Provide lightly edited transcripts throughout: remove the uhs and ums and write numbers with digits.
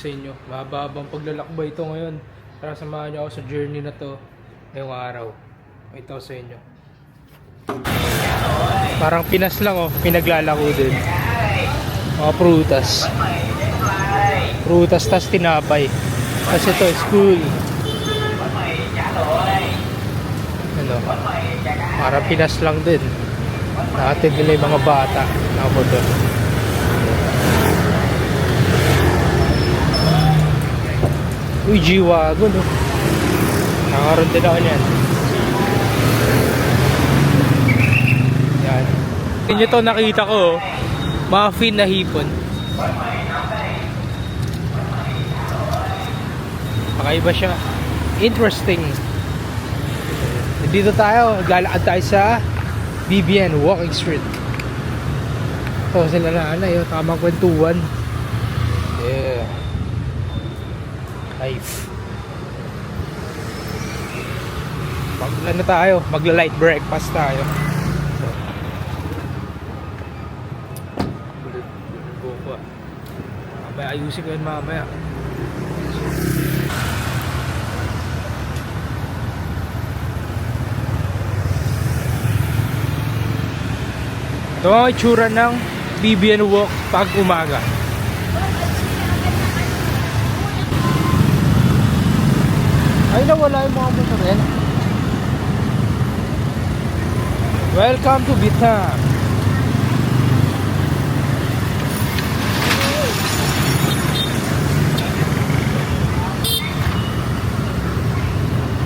sa inyo. Mahaba-habang paglalakbay ito ngayon. Tara, samahan niyo ako sa journey na to ngayong araw. Ito sa inyo. Parang Pinas lang oh, pinaglalako din. Mga prutas. Prutas tas tinapay. Kasi ito, school. Ano? Parang Pinas lang din. Natin nila yung mga bata. Ako doon. Uy, G-Wagon oh. Nakaroon din ako niyan. Yan. Inyo to nakita ko oh. Muffin na hipon. Kakaiba siya. Interesting. Dito tayo. Naglalakad tayo sa BBN Walking Street. Ito sila na anay. Tamang kwentuhan. Yeah. Life. Ano tayo? Magla-light breakfast tayo. Mamaya ayusin ko yun mamaya. Ito ang itsura ng BBN Walk pag umaga. Ay, nawala yung mga motor yan. Welcome to Vietnam.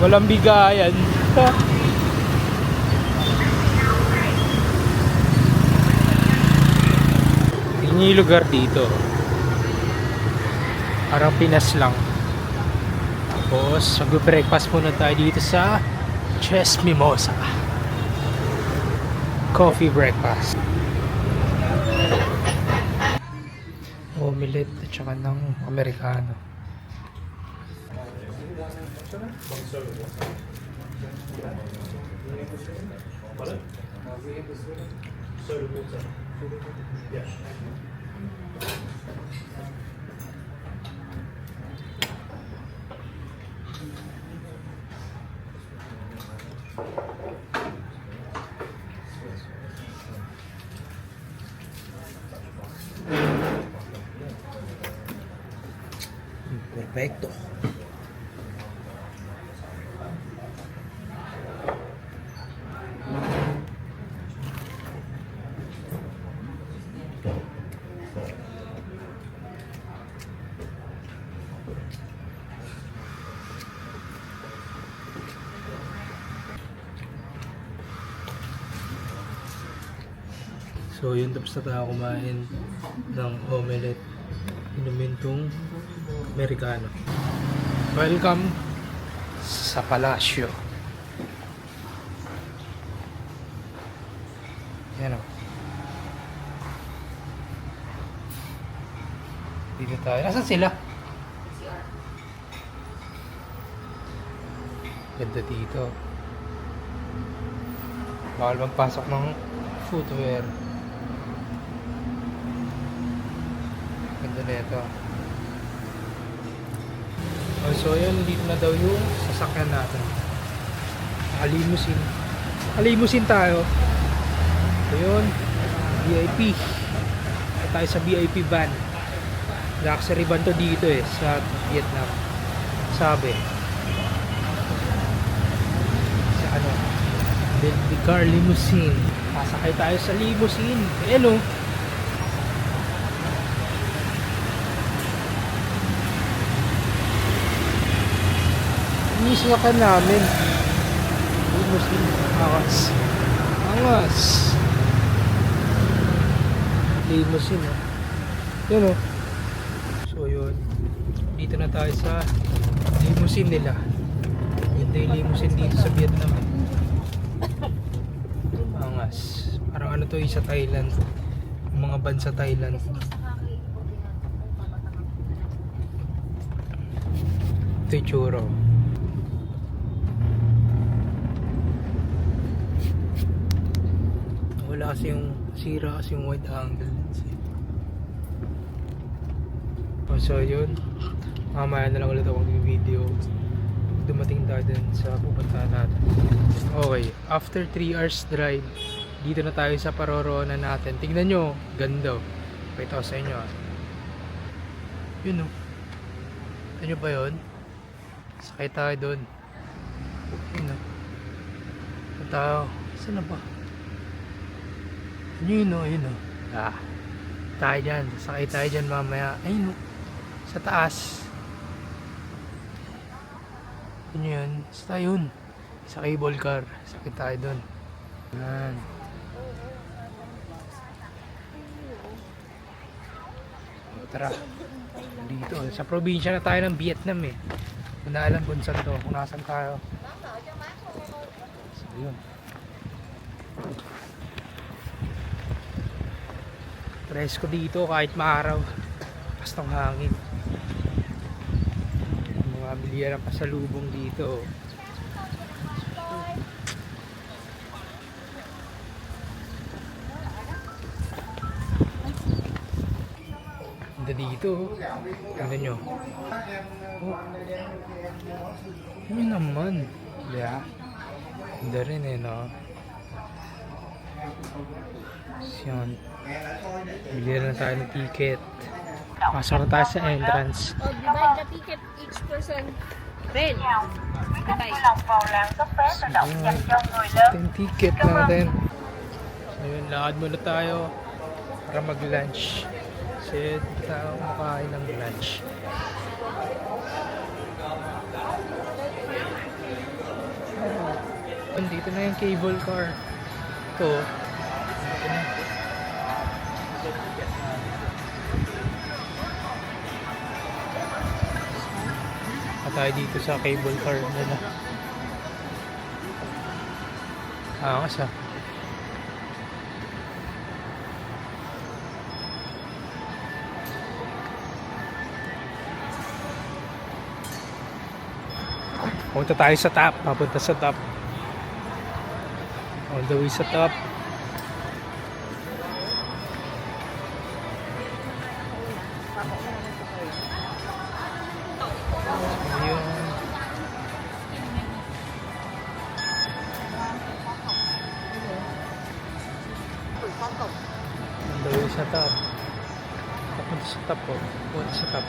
Walang bigayan. Tingnan yung lugar dito. Parang Pinas lang. Tapos mag-breakfast muna tayo dito sa Chess Mimosa. Coffee breakfast. Omelette at saka ng Amerikano. Perfecto. So yun, tapos na tayo kumain ng omelette. Inumin tong Amerikano. Welcome sa Palasyo. Yan o. Dito tayo. Nasaan sila? Ganda dito. Bawal magpasok ng footwear. Ganda na ito. Oh, so yun, dito na daw yung sasakyan natin. Nakalimusin. Nakalimusin tayo. So yun, VIP. Ito tayo sa VIP van. Luxury van to dito eh, sa Vietnam. Sabi. Sa ano? The car limousine. Sasakay tayo sa limousine. Hello. Iniswakan namin. Limousine. Angas. Angas. Limousine oh. Yun oh. So yun. Dito na tayo sa limousine nila. Yun yung limousine dito sa Vietnam. Angas. Parang ano to yung sa Thailand. Yung mga van sa Thailand. Ito yung churro. Wala kasi yung sira kasi yung wide angle. So yun, mamaya na lang ulit ako mag-video dumating tayo dun sa pupuntahan natin. Okay, after 3 hours drive, dito na tayo sa paroroonan natin. Tingnan nyo, ganda. Pakita ko sa inyo. Yun o. Tignan nyo ba yun? Sakay tayo dun. Yun o. Ito tayo. Saan na ba? Yun o, yun o. Tayo dyan. Sakay tayo dyan mamaya. Ayun o. Sa taas. Yun. Basta yun. Sa cable car. Sakit tayo dun. Yan. Tara. Dito. Sa probinsya na tayo ng Vietnam eh. Kung naalam kung saan to. Kung nasan tayo. So yun. Presko dito kahit maaraw. Pastong hangin. Bilihan ang pasalubong dito. Ganda dito. Ganda nyo. Oh. Ano naman? Yeah. Ganda rin eh, no? Yan. Bilihan na tayo ng ticket. Pasok na tayo sa entrance. Divide the ticket each person. Red. Ito yung ticket natin. So yun, lakad muna tayo para mag-lunch. Kasi tayo makain ng lunch. Dito na yung cable car. Ito. Dito na. Tayo dito sa cable car nila. Angas ah. Punta tayo sa top. Papunta sa top. On the way sa top. Nandawin sa top. Papunta sa top po. Papunta sa top.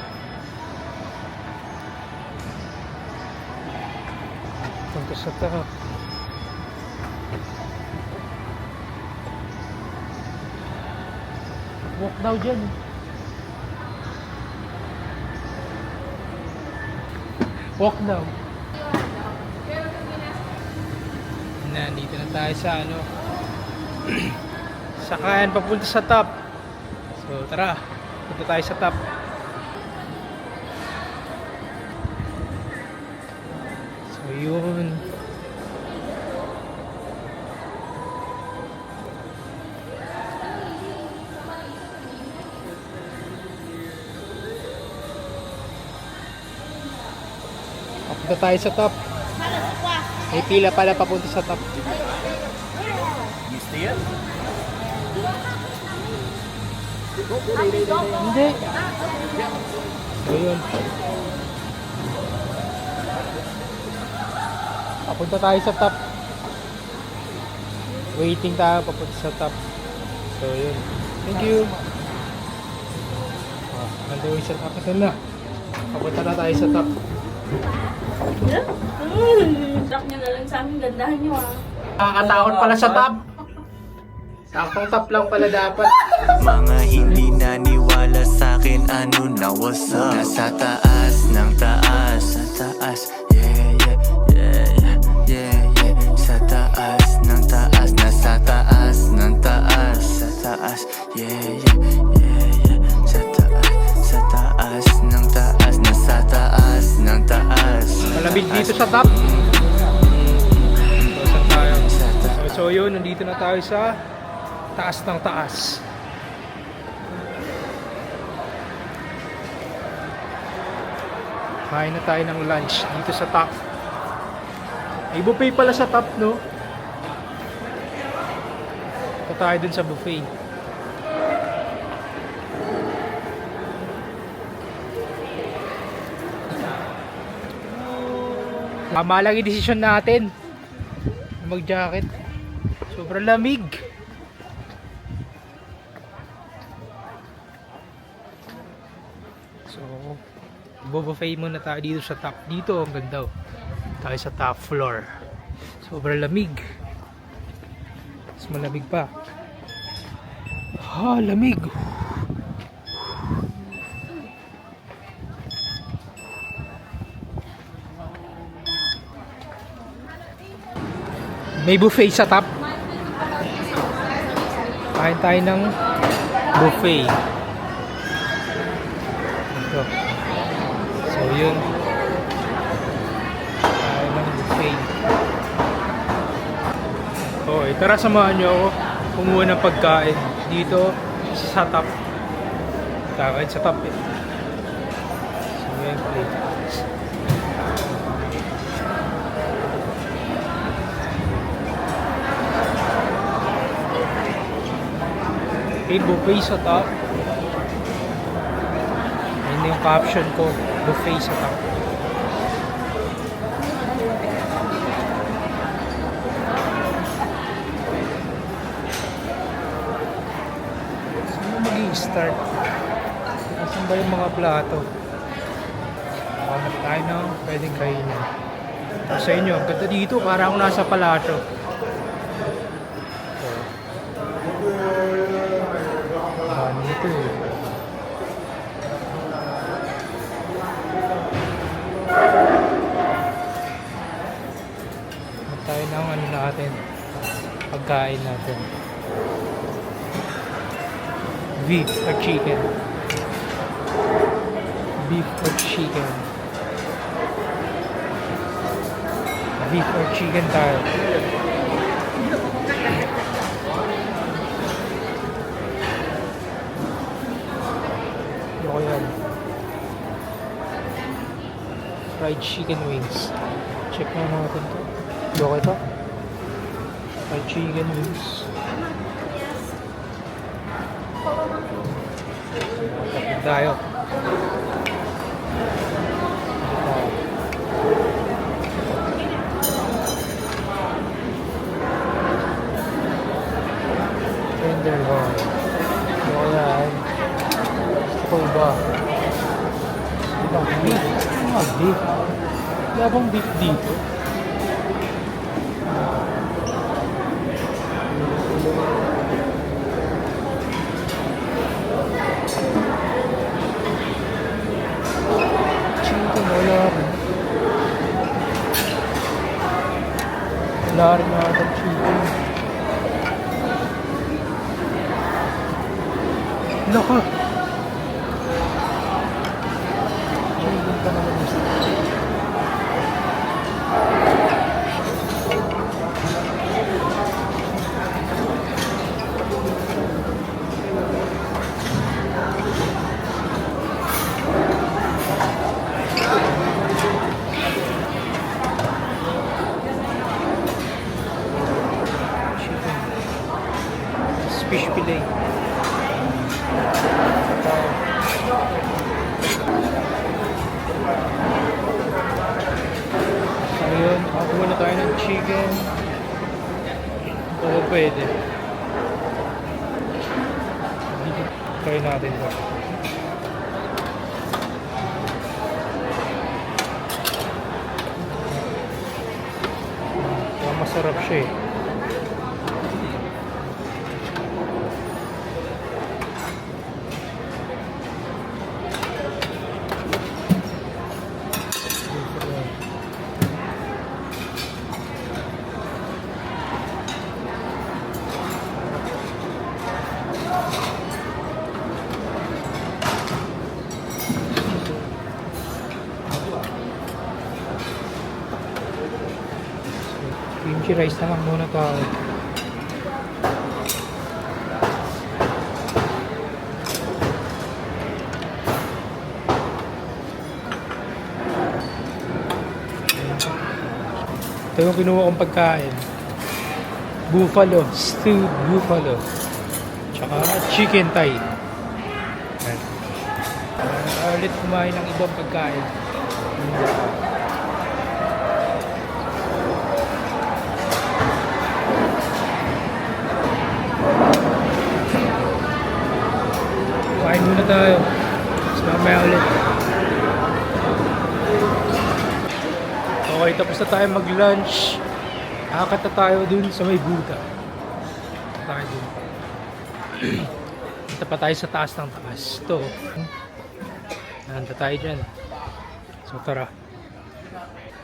Papunta sa top. Walk daw dyan. Walk daw. Nandito na tayo sa ano. Sakayan papunta sa top. So tara, punta tayo sa top. So yun. Papunta tayo sa top. May pila pala papunta sa top. You see it? Hindi. So yun. Papunta tayo sa top. Waiting tayo papunta sa top. So yun. Thank you. Nandun sa top. Ito na. Papunta na tayo sa top. Drop nyo na lang sa amin. Gandahan nyo ah. Nakakatakot pala sa top. Saktong top lang pala dapat. Mga hindi naniwala sa'kin, ano na what's up? Nasa taas ng taas, sa taas, yeah, yeah, yeah, yeah, yeah. Sa taas ng taas, nasa taas ng taas, sa taas, yeah, yeah, yeah, yeah. Sa taas ng taas, nasa taas ng taas. Malamig dito sa top. So, saan tayo? So yun, nandito na tayo sa taas ng taas. Kain na tayo ng lunch dito sa top. May buffet pala sa top, no? Ito tayo dun sa buffet. Tama lang yung desisyon natin. Mag-jacket. Sobrang lamig. So, bubuffet muna tayo dito sa top. Dito, ang ganda. Tayo sa top floor. Sobrang lamig. Mas malamig pa. Ha, lamig. May buffet sa top. Kain tayo ng buffet. Ito. So yun. Kain ng buffet. Okay, tara samahan nyo ako. Kumuha ng pagkain dito sa top. Kakain sa top eh. So yun, plate. Okay, buffet sa top. Ayun yung caption ko, buffet sa top. Saan mo mag-i-start? Saan ba yung mga plato? Hanap tayo ng pwedeng kainin. Sa inyo, ang ganda dito, parang nasa palasyo. Ito. Tayo ng ano natin, pagkain natin. Beef or chicken. Beef or chicken. Beef or chicken tayo. Yan. Fried chicken wings. Check na natin to. Okay to? Fried chicken wings. Tapos tayo. Tenderloin. Okay yan. Ito ba? Diba? Beef. Beef. Wala bang beef dito? Chicken, wala rin. Wala rin natin chicken. Laka! Fish fillet. Ayun, nakakuha na tayo ng chicken. Oo, pwede. Try natin ito. Masarap siya eh. Kimchi rice naman muna tayo. Ito yung kinuha kong pagkain. Buffalo, stewed buffalo. Tsaka chicken thigh. Ulit kumain ng ibang pagkain. tayo. Mas mamaya ulit. Okay, tapos na tayo mag-lunch. Akat na tayo dun sa may Buddha. Tayo dun. Punta pa tayo sa taas ng taas. Ito. Nahanda tayo dyan. So tara.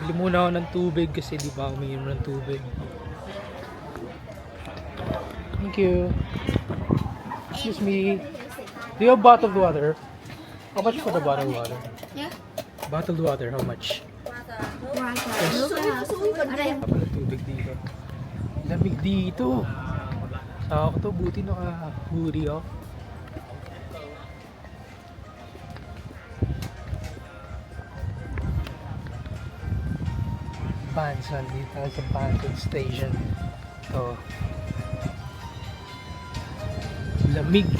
Bili muna ako ng tubig kasi di ba umiinom ng tubig. Thank you. Excuse me. Do you have bottled water? How much for the bottled water? Yeah. Bottled water, how much? Kapal tubig dito. Lamig dito. Sa ako to, buti naka-hoodie ako. Bansan dito sa Bansan Station. Ito. Lamig.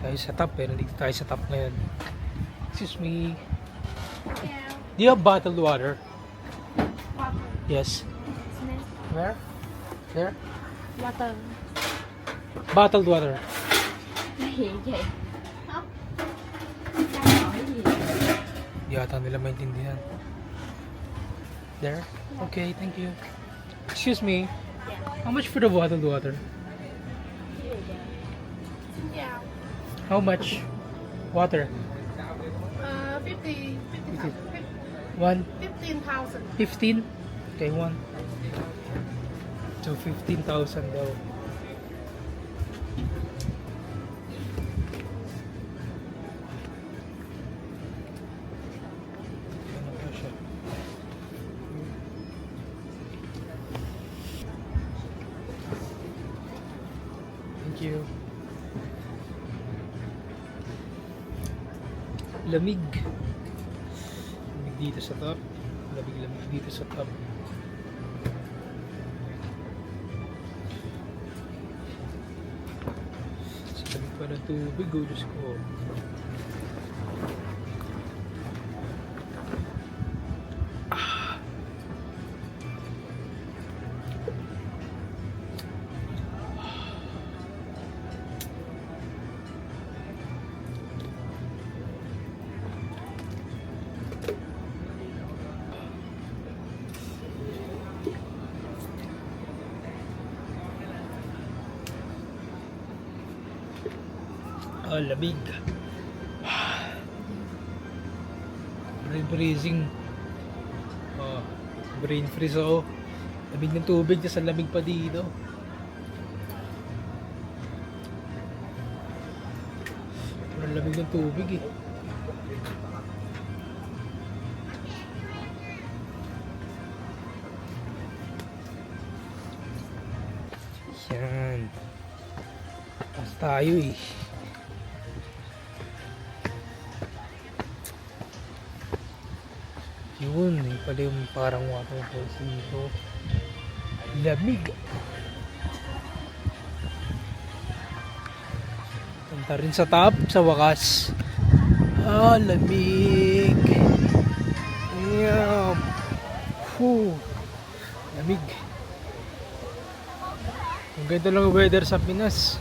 Tayo sa top pero dito tayo sa top ngayon. Excuse me. Do you have bottled water? Yes. Where? There? Water. Bottled water. Okay. Di ata nila maintindihan. There? Okay, thank you. Excuse me. How much for the bottled water? Yeah. How much? Water? 50, 1? 15,000. 15? Okay, 1. So 15,000 daw. Ano pa siya? Thank you. Lamig. Lamig dito sa top. Lamig dito sa top. Sa lamig pa ng tubig, oh, Diyos ko. Lamig. Brain freezing. Brain freeze ako. Lamig ng tubig, sa lamig pa dito. Ang lamig ng tubig eh. Yan. Tapos tayo eh. Yun, yung pala yung parang waterfalls dito. Lamig. Punta rin sa top, sa wakas. Lamig. Damn. Lamig. Ang ganda lang ang weather sa Pinas.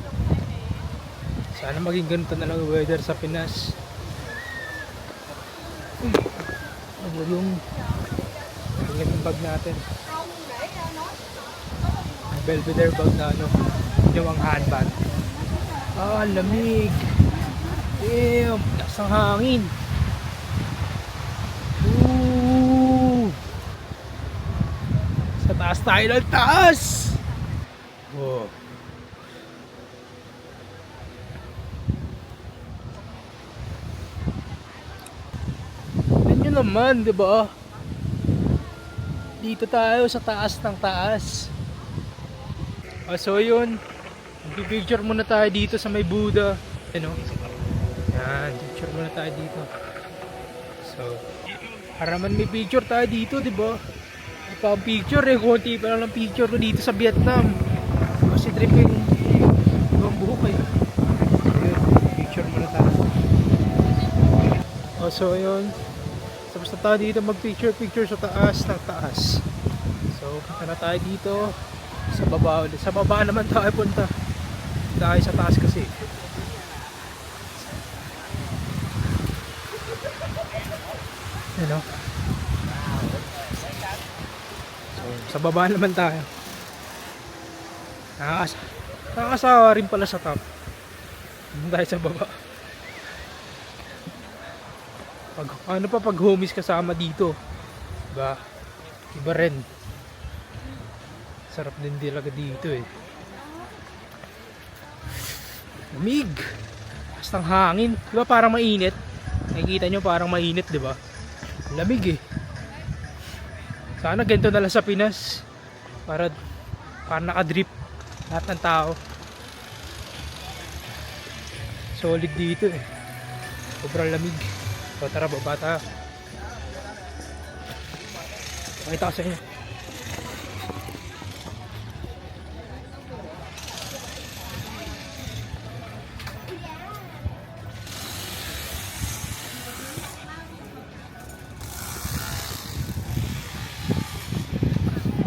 Sana maging ganito na lang ang weather sa Pinas. Yung bag natin, Belvedere bag na yung ang handbag. Lamig. Damn, lakas ng hangin. Sa taas tayo ng taas. Wow. Naman, 'di ba? Dito tayo sa taas ng taas. So yun, picture muna tayo dito sa may Buddha. Ano? Yan, picture muna tayo dito. So, para man may picture tayo dito, 'di ba? Ipang picture eh, konti pa lang ng picture ko dito sa Vietnam. Kasi tripping yung buhok eh. Yun, picture muna tayo. So yun. Tapos na tayo dito mag-picture sa taas ng taas. So, punta na tayo dito. Sa baba ulit. Sa baba naman tayo punta. Dahil sa taas kasi. Ano? So, sa baba naman tayo. Nakakasawa rin pala sa top. Dahil sa baba. Ano pa pag homies kasama dito? Diba? Iba rin. Sarap din talaga dito eh. Lamig. Basta ang hangin. Diba parang mainit? Nakikita nyo parang mainit, diba? Lamig eh. Sana ganito na lang sa Pinas. Para nakadrip lahat ng tao. Solid dito eh. Sobrang lamig. So tara, baba tayo. Pakita ko sa inyo.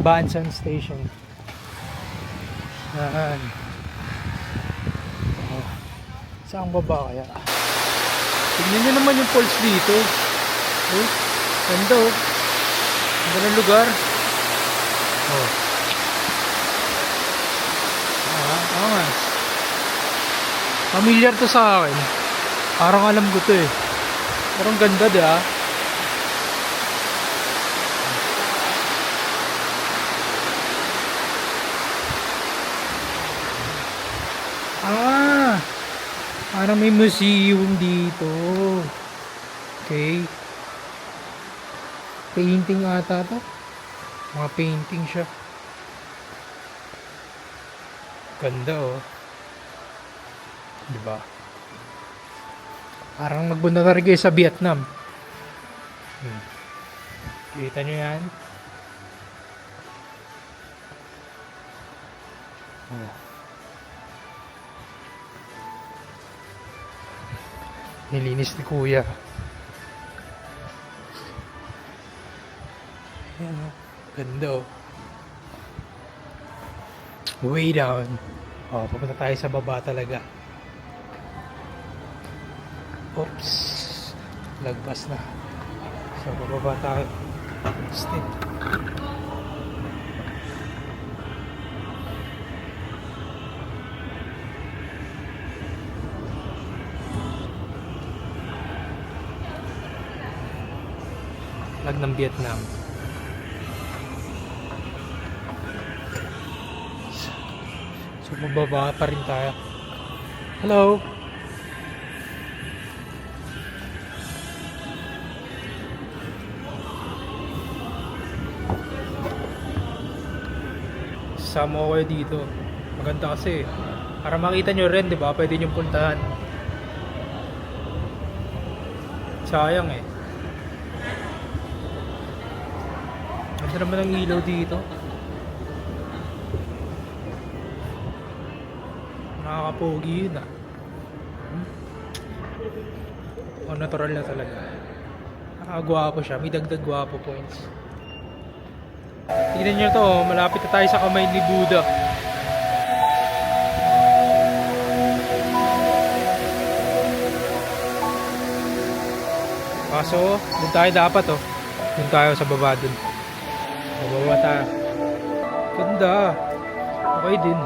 Bansan Station. Yan. Oh. Saan baba kaya? Tignan nyo naman yung falls dito. Oh, ganda oh. Ganda ng lugar. Oh. Nga. Familiar to sa akin. Parang alam ko to eh. Parang ganda di ah. Parang may museum dito. Okay. Painting ata to. Mga painting siya. Ganda oh. Diba? Parang nagbunda na rin kayo sa Vietnam. Kita nyo yan? Oh. Nilinis ni Kuya. Ayan o. Ganda o. Way down. O, papunta tayo sa baba talaga. Oops. Lagpas na. So, bababa tayo. Step. Flag ng Vietnam. So mababa pa rin tayo. Hello. Sama ko kayo dito. Maganda kasi. Para makita nyo rin, di ba? Pwede nyo puntahan. Sayang eh. Ganda naman ang ilaw dito. Nakakapogi yun ah. O natural na talaga. Nakakagwapo siya. May dagdag gwapo points. Tignan nyo to. Malapit na tayo sa kamay ni Buddha. Kaso, dun tayo dapat oh. Dun tayo sa baba dun. Bababa tayo. Ganda. Okay din.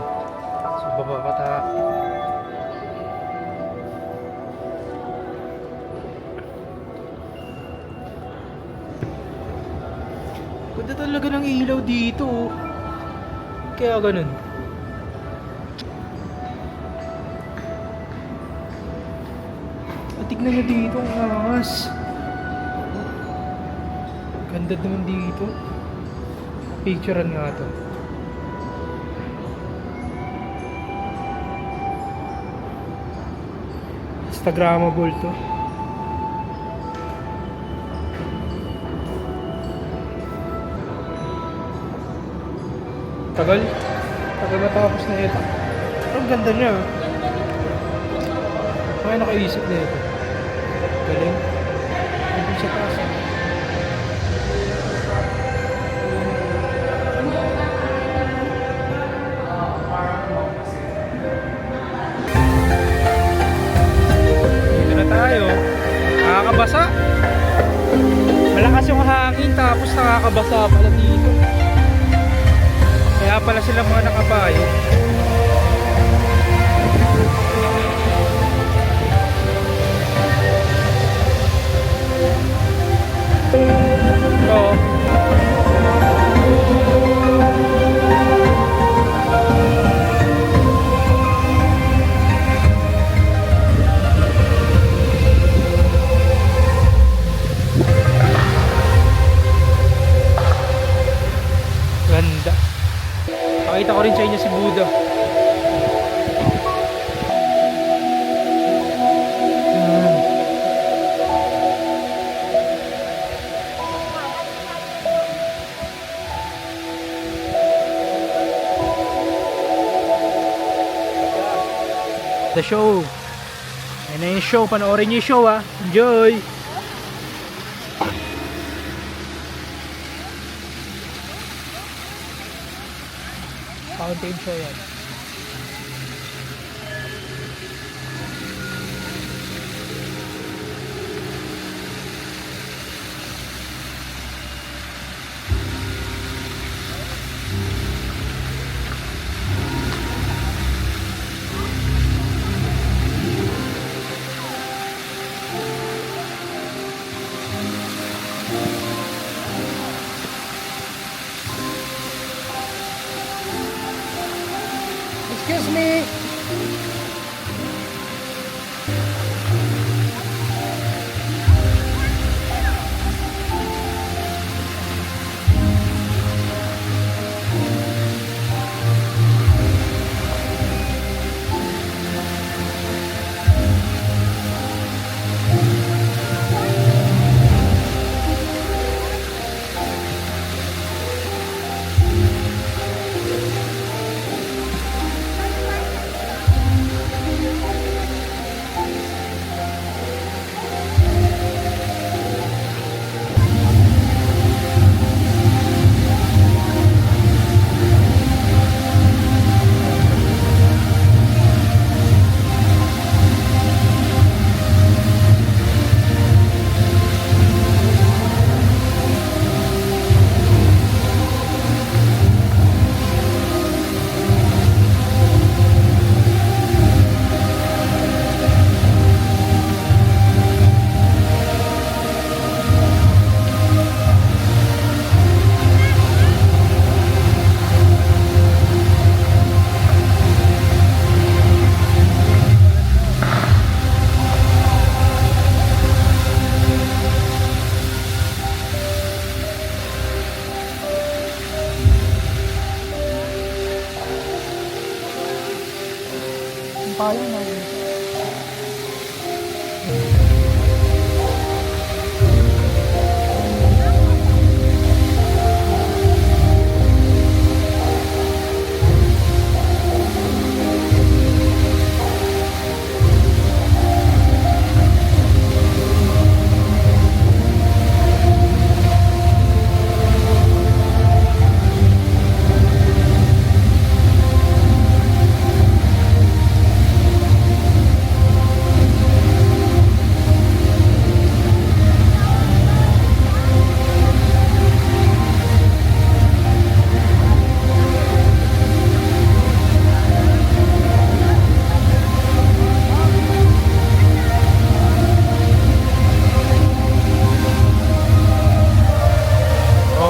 So bababa tayo. Ganda talaga ng ilaw dito. Kaya ganun. Tignan nyo dito ang angas. Ganda naman dito. Picturean nga to. Instagramable to. Tagal matapos na ito. Ang ganda niya. Kaya nakaisip na ito. Galing. Galing sa taas. nakakabasa pala dito. Kaya pala sila mga nakabayo. Oo. Ganda. Pakita ko rin sa inyo si Buddha. Yan. The show. Ayan na yung show. Panoorin niyo yung show, ha. Enjoy! Fountain show yan. Excuse me. Payong na rin.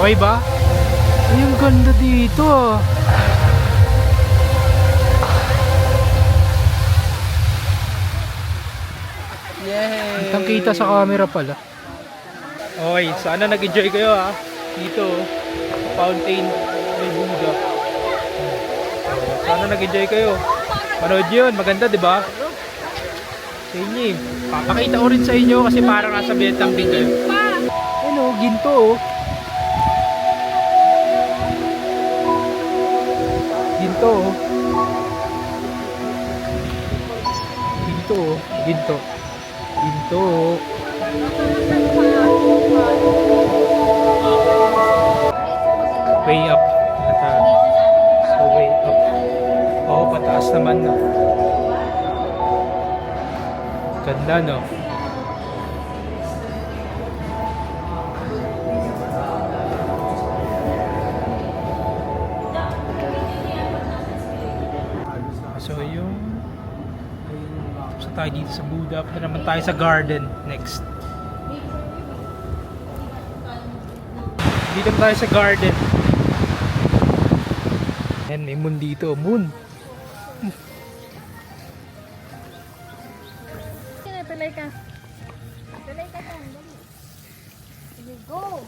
Okay ba? Ay, ang ganda dito, ah. Yay! Kitang kita sa camera pala. Okay, sana nag-enjoy kayo, ha. Dito, fountain may Buddha. Sana nag-enjoy kayo. Panood yun, maganda, di ba? Sa inyo, eh. Papakita ko rin sa inyo kasi parang nasa Vietnam din kayo. Ano, ginto, oh. Ginto, oh. Ginto, oh. Ginto. Ginto, oh. Way up. So way up. Oh, pataas naman, no. Ganda, no. So yung tapos na tayo dito sa Buddha. Punta naman tayo sa garden next. Dito tayo sa garden. Ayan, may moon dito. Moon. Tuloy ka. Tuloy ka lang. Dali. Go!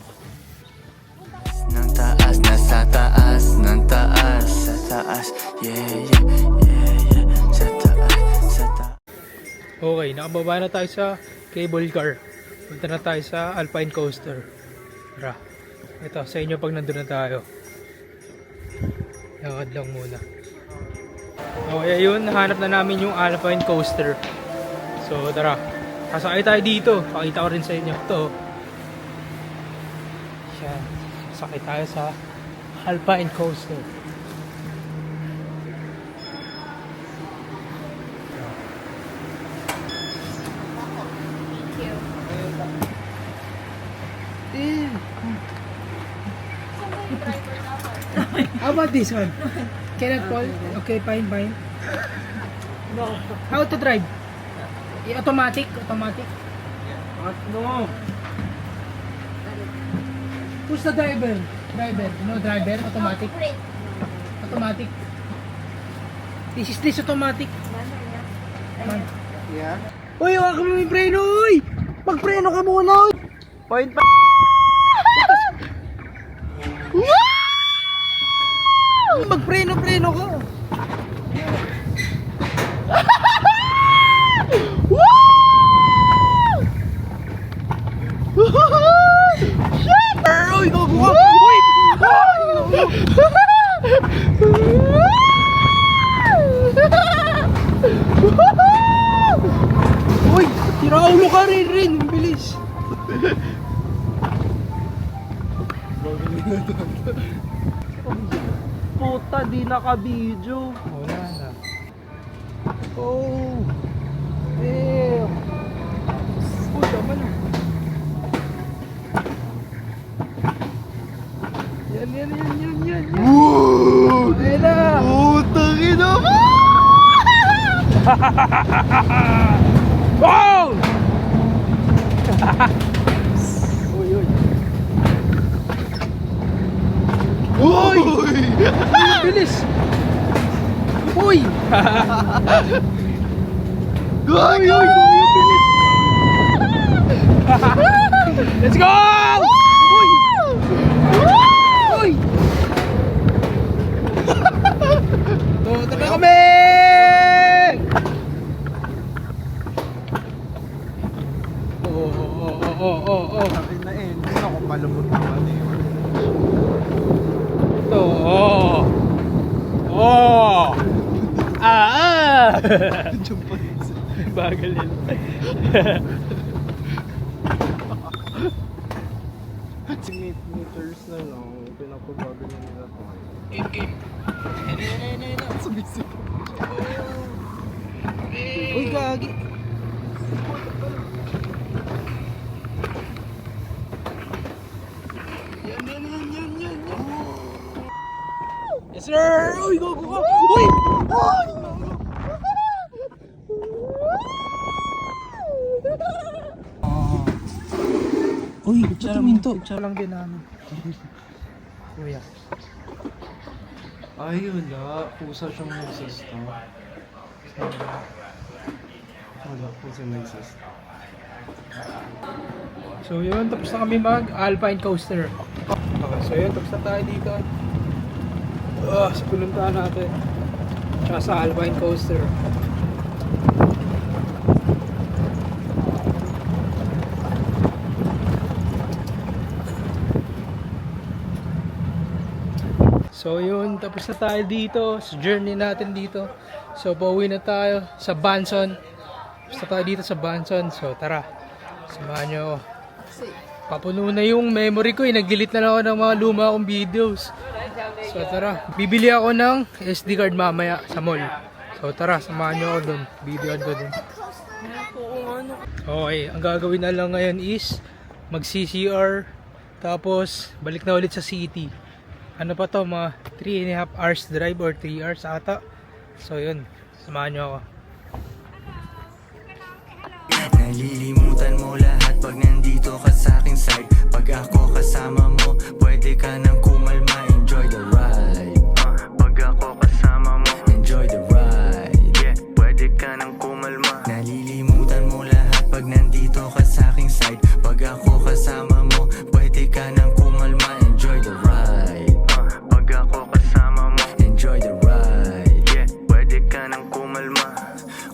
Ng taas, nasa taas, ng taas, sa taas, yeah, yeah, yeah, yeah, sa taas, sa taas. Okay, nakababa na tayo sa cable car. Punta na tayo sa Alpine Coaster. Tara. Ito, sa inyo pag nandun na tayo. Lakad lang muna. Okay, ayun, nahanap na namin yung Alpine Coaster. So, tara. Kasakay tayo dito. Pakita ko rin sa inyo. Ito. Yan. Sakay tayo sa Alpine Coaster. How about this one? Cannot call? Okay, fine, fine. No. How to drive? Automatic? Automatic? No. Who's the driver? Driver? No driver? Automatic? Automatic. This is automatic. Man. Yeah. Uy, wag mo yung preno, uy! Magpreno ka muna, uy! Point pa. Magpreno-preno ka. Shit! Uy, gago ka! Uy! Tira ulo ka rin, bilis. Puta, di naka-video. Wala na. Oh. Damn. Uy, tama na. Yan. Ayun na. Putang ina mo! Wow! Uy. Uy! Bilis! Uy! Gago! Bilis! Let's go! Uy! Uy! Tutok na kami! Oh. Sabi na eh, hindi ako palumot naman eh. Ito, Diyan pa rin sa... Bagal yun. Meters na lang, pinapabagal na nila to. Game. Sumisip. Uy, gagi. Yan. Yes sir! Uy, go! Uy! Uy, sa minto. Siya lang din namin. Kuya. Ay, wala. Pusa siyang nagsista. Wala, pusa nagsista. So yun, tapos na kami mag Alpine Coaster. Okay, so yun, tapos na tayo dito. Sa pinuntahan natin. Tsaka sa Alpine Coaster. So yun, tapos na tayo dito sa journey natin dito. So pauwi na tayo sa Banson. Tapos na tayo dito sa Banson. So tara, samahan nyo ako. Papuno na yung memory ko eh. Nag-delete na lang ako ng mga luma kong videos. So tara, bibili ako ng SD card mamaya sa mall. So tara, samahan nyo ako dun. Videoan ko dun. Okay, ang gagawin na lang ngayon is mag-CCR. Tapos balik na ulit sa city. Ano pa to, mga 3.5 hours drive or 3 hours ata. So yun, samahan nyo ako. Nalilimutan mo lahat pag nandito ka sa aking side. Pag ako kasama mo, pwede ka nang kumalma. Enjoy the ride. Pag ako kasama mo, enjoy the ride. Yeah, pwede ka nang kumalma. Nalilimutan mo lahat pag nandito ka sa aking side. Pag ako kasama mo, pwede ka nang kumalma. Enjoy the ride. Pag ako kasama mo, enjoy the ride. Yeah, pwede ka nang kumalma.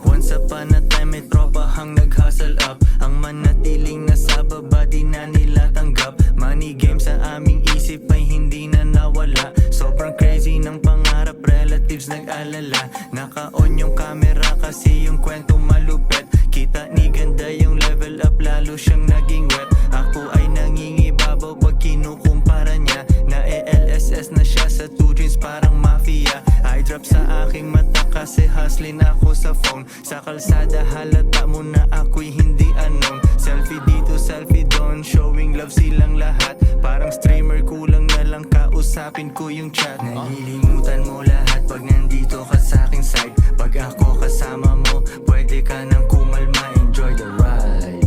Once upon a time may tropahang nag-hustle up. Ang manatiling nasa baba di na nila tanggap. Money game sa aming isip ay hindi na nawala. Sobrang crazy ng pangarap, relatives nag-alala. Naka-on yung camera kasi yung kwento malupet. Kita ni ganda yung level up, lalo siyang naging wet. Ako ay nangingibabaw pag kinukumpara niya. Na-LSS na siya sa 2 jeans parang mafia. Eye drop sa aking mata kasi hustling ako sa phone. Sa kalsada halata mo na ako'y hindi unknown. Selfie dito, selfie doon, showing love silang lahat. Parang streamer, kulang na lang kausapin ko yung chat. Nalilimutan mo lahat pag nandito ka sa aking side. Pag ako kasama mo, pwede ka nang kumalma. Enjoy the ride.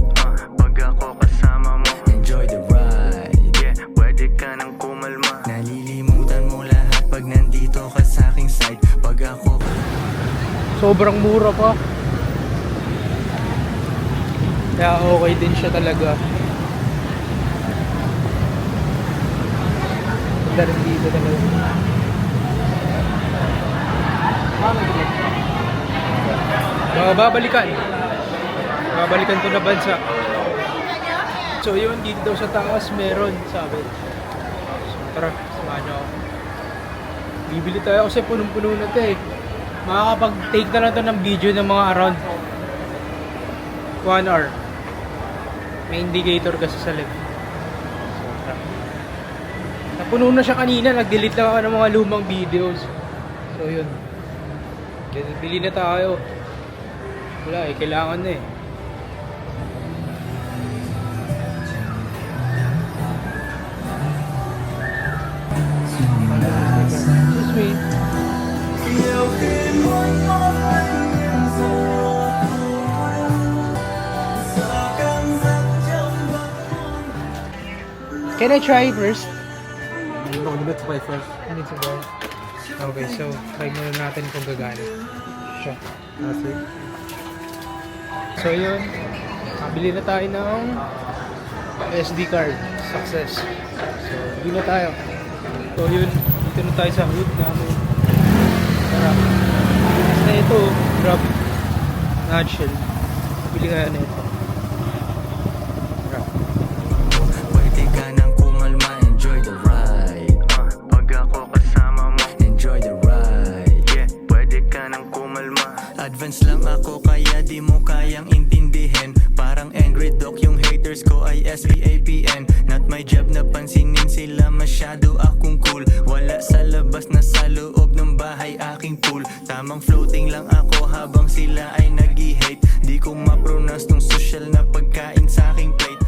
Pag ako kasama mo, enjoy the ride. Yeah, pwede ka nang kumalma. Nalilimutan mo lahat pag nandito ka sa aking side. Pag ako Sobrang mura pa. Kaya okay din siya talaga. Ganda rin dito talaga. Babalikan. Babalikan to na bansa. So yun, dito daw sa taas meron, sabi. So tara, samahan nyo ako. Bibili tayo kasi punong-puno na ito eh. Makakapag-take na lang ito ng video ng mga around 1 hour. May indicator kasi sa left. So tara. Napuno na siya kanina, nag-delete lang ako ng mga lumang videos. So yun. Bili na tayo. Wala eh, kailangan na eh. Excuse me. Can I try first? No, let's try first. I need to go. Okay, so try muna natin kung gagana siya. Okay. So yun, kabili na tayo ng SD card. Success. So, bili na tayo. So yun, dito na tayo sa hood namin. Tara. Tapos na ito, grab. Nutshell. Bili kaya na ito. Tara. pwede ka nang kumalma. Enjoy the ride. Pag ako kasama mo, enjoy the ride. Yeah, pwede ka nang kumalma. Advance lang ako kaya di mo kayang intindihin. Parang angry dog yung haters ko ay SVAPN. Not my job na pansinin sila, masyado akong cool. Wala sa labas na sa loob ng bahay aking pool. Tamang floating lang ako habang sila ay nag-hate. Di ko ma-pronounce tong social na pagkain sa aking plate.